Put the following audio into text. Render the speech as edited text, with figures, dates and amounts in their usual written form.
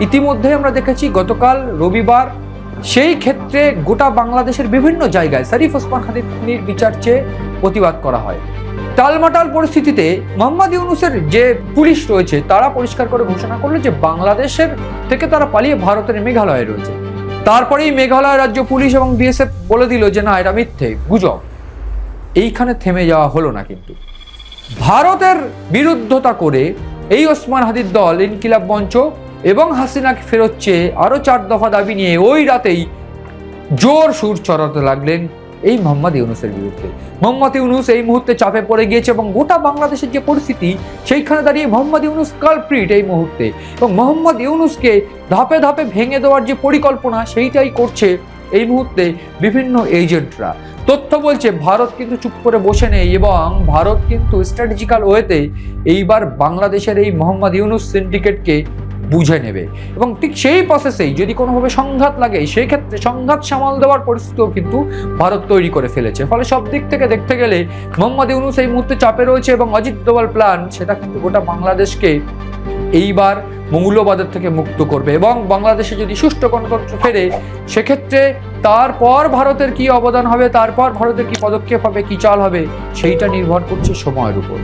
ইতিমধ্যে আমরা দেখেছি গতকাল রবিবার সেই ক্ষেত্রে গোটা বাংলাদেশের বিভিন্ন জায়গায় শরীফ ওসমান হাদির খুনির বিচার চেয়ে প্রতিবাদ করা হয়। টালমাটাল পরিস্থিতিতে মোহাম্মদ ইউনূসের যে পুলিশ রয়েছে তারা পরিষ্কার করে ঘোষণা করলো যে বাংলাদেশের থেকে তারা পালিয়ে ভারতের মেঘালয়ে রয়েছে। তারপরেই মেঘালয় রাজ্য পুলিশ এবং বিএসএফ বলে দিল যে না, এটা মিথ্যে, গুজব। এইখানে থেমে যাওয়া হলো না, কিন্তু ভারতের বিরুদ্ধতা করে এই ওসমান হাদির দল ইনকিলাব মঞ্চ এবং হাসিনাকে ফেরত চেয়ে আরো 4 দফা দাবি নিয়ে ওই রাতেই জোর সুর চড়াতে লাগলেন এই মোহাম্মদ ইউনূসের বিরুদ্ধে। মোহাম্মদ ইউনূস এই মুহূর্তে চাপে পড়ে গিয়েছে এবং গোটা বাংলাদেশের যে পরিস্থিতি সেইখানে দাঁড়িয়ে মোহাম্মদ ইউনূস কালপ্রিট এই মুহূর্তে, এবং মোহাম্মদ ইউনূসকে ধাপে ধাপে ভেঙে দেওয়ার যে পরিকল্পনা সেইটাই করছে এই মুহূর্তে বিভিন্ন এজেন্টরা। তথ্য বলছে ভারত কিন্তু চুপ করে বসে নেই এবং ভারত কিন্তু স্ট্র্যাটেজিক্যাল ওয়েতে এইবার বাংলাদেশের এই মোহাম্মদ ইউনূস সিন্ডিকেটকে বুঝে নেবে এবং ঠিক সেই প্রসেসেই যদি কোনোভাবে সংঘাত লাগে সেই ক্ষেত্রে সংঘাত সামাল দেওয়ার পরিস্থিতিও কিন্তু ভারত তৈরি করে ফেলেছে। ফলে সব দিক থেকে দেখতে গেলে মোহাম্মদ ইউনূস এই মুহূর্তে চাপে রয়েছে এবং অজিত দোভাল প্ল্যান সেটা কিন্তু গোটা বাংলাদেশকে এইবার মৌলবাদের থেকে মুক্ত করবে এবং বাংলাদেশে যদি সুষ্ঠু গণতন্ত্র ফেরে সেক্ষেত্রে তারপর ভারতের কি অবদান হবে, তারপর ভারতের কি পদক্ষেপ হবে, কি চাল হবে, সেইটা নির্ভর করছে সময়ের উপর।